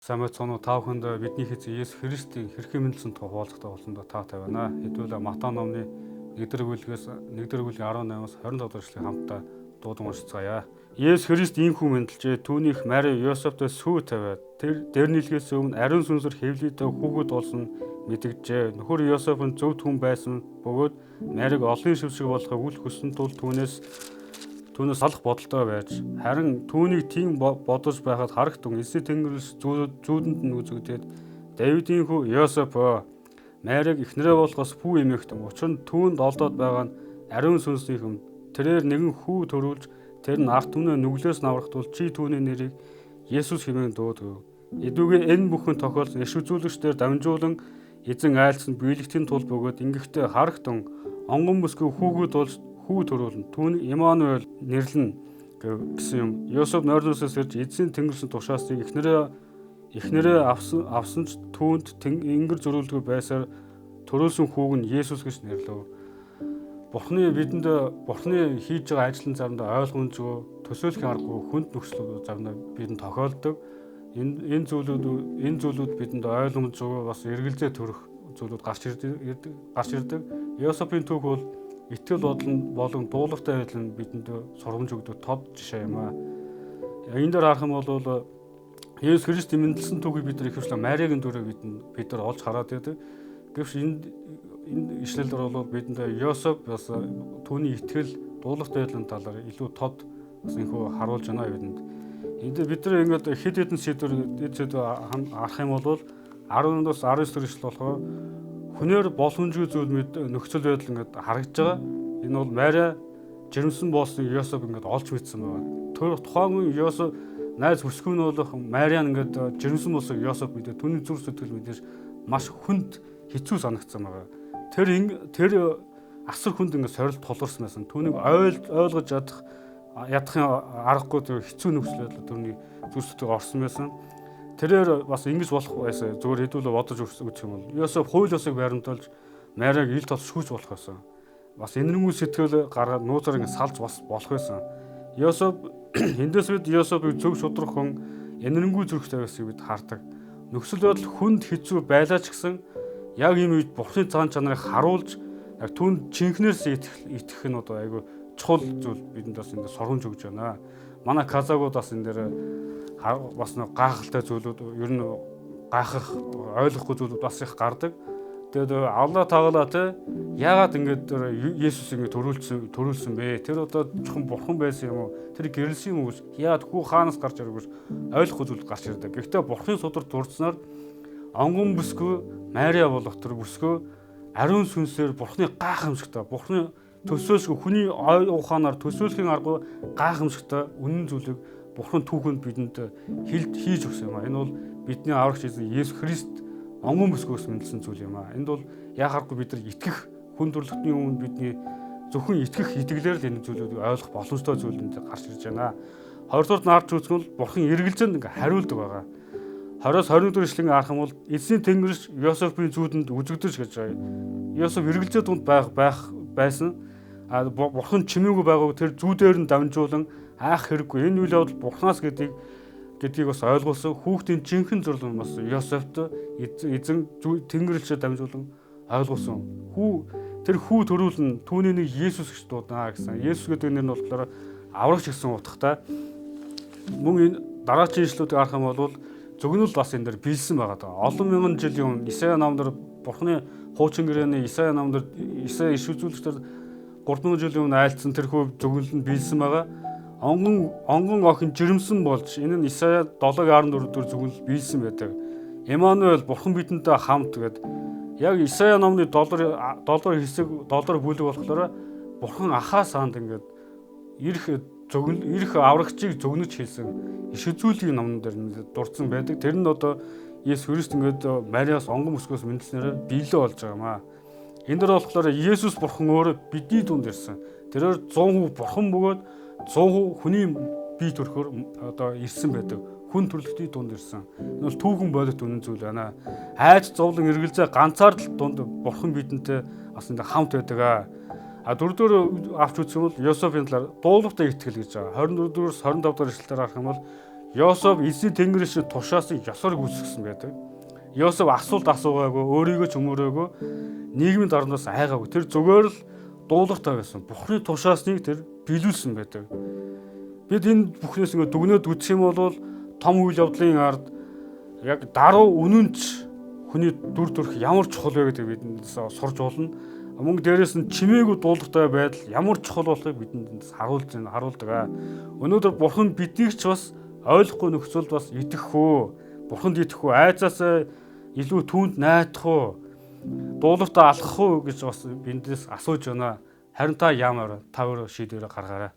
Сайн байцгаана уу? Та бүхэнд бидний эзэн Есүс Христийн хэрхэн мэндэлсэн тухай хуваалцахтаа болсондоо таатай байна. Хэдүүл Матай номны 1-р бүлгээс 1-р бүлгийн 18-аас 27 дахь эшлэгийг хамтдаа дуудан уншицгаая. Есүс Христ ийхүү мэндэлжээ. Түүнийх Мари Йосефтэй сүү тавиад тэр дэрнилгээс өмнө ариун сүнсээр хэвлийтэй хүүхэд болсон мэдэгджээ. Нөхөр Йосеф нь зөвхт хүн байсан бөгөөд Мариг олонний шившиг болохыг үл хүссэн тул түүнээс салах бодолтой байж харин түүнийг тийм бодож байхад харагтун эсрэг тэнгэрлэгч зүүдэнд нь үзэгдээд Давидын хүү Йосеф Мариг эхнэрээ болохоос пүү эмээгтэн учир нь түүнд олдоод байгаа нь ариун сүнсний хүм тэрээр нэгэн хүү төрүүлж тэр нь арт түмнээ нүглээс наврах тул чи түүний нэрийг Есүс хэмээн дуудав. Эдүүгээ энэ бүхэн тохиолдсон иш үзүүлэгчдээр дамжуулан эзэн айлцсан биелэгтийн тул бөгөөд ингэхдээ харагтун онгон бүсгүй хүүгүүд болж хүү төрүүлнэ. Түүнийг Имануэль нэрлэнэ гэсэн юм. Йосеф нойрноосоос ирж эзэн тэнгэрлсэн тушаасыг эхнэрээ авсан ч түүнд тэнгэр зөрүүлдгүй байсаар төрүүлсэн хүүг нь Есүс гэж нэрлэв. Бурхны хийж байгаа ажлын заримдаа ойлгомжгүй, төсөөлөх аргагүй хүнд нөхцөл заримдаа бидэнд тохиолдог. Энэ зүйлүүд бидэнд ойлгомжгүй бас эргэлзээ төрөх зүйлүүд гарч ирдэг. Йосефийн түүх бол итгэл болон дуулахтай байдал нь бидэнд сургамж өгдөг тод жишээ юм аа. Энэ дээр харах юм бол Есүс Христийн мэндэлсэн түүхийг бид нар ихэвчлэн Мариагийн дүрээр бид нар олж хараад байдаг. Гэвч энэ ишлэлдэр бол бидэнд Йосеф бас түүний итгэл дуулахтай байдлын талаар илүү тод бас инхүү харуулж байна бидэнд. Энд бид нар ингээд хэд хэдэн сэдвэр харах юм бол 10-аас 19 дэх ишлэл болохоор хүнээр боломжгүй зүйл нөхцөл байдал ингээд харагдж байгаа. Энэ бол Мария жирэмсэн боосныг Йосеф ингээд олж мэдсэн байна. Тэр тухайн үе Йосеф найз бүсгүй нь болох Мария ингээд жирэмсэн боосныг Йосеф мэдээ түүний зүрх сэтгэл мэдээж маш хүнд хэцүү санагдсан байна. Тэр асар хүнд ингээд сорилт толгорсон байсан. Түүнийг ойлгож ядахын аргагүй тэр хэцүү нөхцөл байдал түүний зүрх сэтгэл орсон байсан. Тэрээр бас ингэж болох байсан. Зүгээр хэдүүлээ бодож үзэх юм бол Йосеф хууль ёсыг баримтуулж Марийг ил тос шүүж болох байсан. Бас энэргүй сэтгэл гаргаад нууцаар ингэ салж бас болох байсан. Йосеф эндээс бид Йосефийг зөв шудрах хүн энэргүй зүрхтэй байсыг бид хардаг. Нөхцөл байдал хүнд хэцүү байлаа ч гэсэн яг ийм үед Бурхны цаан чанарыг харуулж яг түүнд жинхнээс итгэх нь одоо айгүй чухал зүйл бидэнд бас ингэ сургамж өгж байна. Манай казагууд бас энэ дээр бас нэг гайхалтай зүйлүүд ер нь гайхах ойлгохгүй зүйлүүд бас их гардаг. Тэгээд Алла тагалаа те яагаад ингэж Есүс ингэ төрүүлсэн бэ? Тэр одоо зөвхөн бурхан байсан юм уу? Тэр гэрэлсэн юм уу? Яагаад хүү хаанаас гарч ирэх гэж ойлгохгүй зүйл гарч ирдэг. Гэхдээ бурханы судар дурдсанаар онгон бүсгүй Мария болох тэр бүсгүй ариун сүнсээр бурханы гайхамшигтай бурханы төсөөлшгүй хүний ухаанаар төсөөлхийн аргагүй гайхамшигтай үнэн зүйлийг Бурхан түүхэнд бидэнд хийж өгсөн юм аа. Энэ бол бидний аврагч эзэн Есүс Христ онгон бүсгөөс мэндэлсэн зүйл юм аа. Энд бол яхахгүй бид нар итгэх хүн төрлөختний өмнө бидний зөвхөн итгэх итгэлээр л энэ зүйлүүдийг ойлгох боломжтой зүйлүүд гарч ирж байна. 20-р нарт үзвэл Бурхан эргэлзээнд ингээ хариулдаг байгаа. 20-оос 21-р эшлэгийн харах юм бол эзний тэнгэрч Йосефийн зүүдэнд үзэгдэж гэж байгаа. Йосеф эргэлзээ дунд байсан. Бурхан чимээгүй байгааг тэр зүүдээр нь дамжуулан аах хэрэггүй. Энэ үйл явдал Бурханаас гэдгийг бас ойлгуулсан. Хүүхдийн жинхэнэ зурлал бас Йосефт эзэн тэнгэрлэгчээр дамжуулан ойлгуулсан. Тэр хүү төрүүлнэ түүний нэг Есүс гэж дуудана гэсэн. Есүс гэдэг нэр нь болохоор аврагч гэсэн утгатай. Мөн энэ дараагийн ишлүүдийг харах юм бол зөвгнөл бас энэ дэр биелсэн байгаа даа. Олон мянган жилийн өмнө Исая намдар Бурханы хуучин гэрээний Исая намдар Исая иш үзүүлэгчдэр 3000 жилийн өмнө айлцсан тэр хүү зөвгнөл нь биелсэн байгаа. Онгон охин жирэмсэн болж энэ нь Исая 7:14 дэх зөвгнөл биелсэн байдаг. Имануэль бурхан бидэнтэй хамт гэд яг Исая номны 7 бүлэг болохоор бурхан ахаа санд ингээд ирэх аврагчийг зөвнөж хийсэн иш үзүүлгийн номн дээр дурдсан байдаг. Тэр нь одоо Есүс Христ ингээд Мариас онгон бүсгөөс мэндэлснээр биелээ болж байгаа юм аа. Энэ дээр болохоор Есүс бурхан өөрөө бидний дунд ирсэн. Тэрээр 100% бурхан бөгөөд 100% хүний бие төрхөөр одоо ирсэн байдаг. Хүн төрлөختний дунд ирсэн. Энэ бол түүхэн бодит үнэн зүйл байна. Айж зовлон эргэлзээ ганцаар л дунд бурхан бидэнтэй бас энэ хамт байдаг. Дөрөвдүгээр авч үзсэн бол Йосефийн талаар дуулахтай итгэл гэж байгаа. 24-өөс 25 дахь эшлэлээр харах юм бол Йосеф эзэн Тэнгэрийн шиг тушаасыг ёсоор гүйцэтгэсэн байдаг. Йосеф асуулт асуугаагүй, өөрийгөө ч өмөрөөгөө, нийгмийн дарамтаас айгаагүй. Тэр зүгээр л дуулууртай байсан. Бурхны тушаасныг тэр биелүүлсэн байдаг. Бид энэ бүхнээс ингээ дүгнээд үзэх юм бол том үйл явдлын ард яг даруй үнэнч хүний дүр төрх ямар чухал вэ гэдэг биднээс сурч болно. Мөн дээрээс нь чимээгүй дуулууртай байдал ямар чухал болохыг бидэнд харуулдаг. Өнөөдөр Бурхан биднийг ч бас ойлгохгүй нөхцөлд бас итгэх үү? Бурханд итгэх үү? Айцаас илүү түүнд найдах уу? Дуулууртаа алхах уу гэж бас биндээс асууж байна. Харин та ямар та өөрөө шийдвэрээ гаргаарай.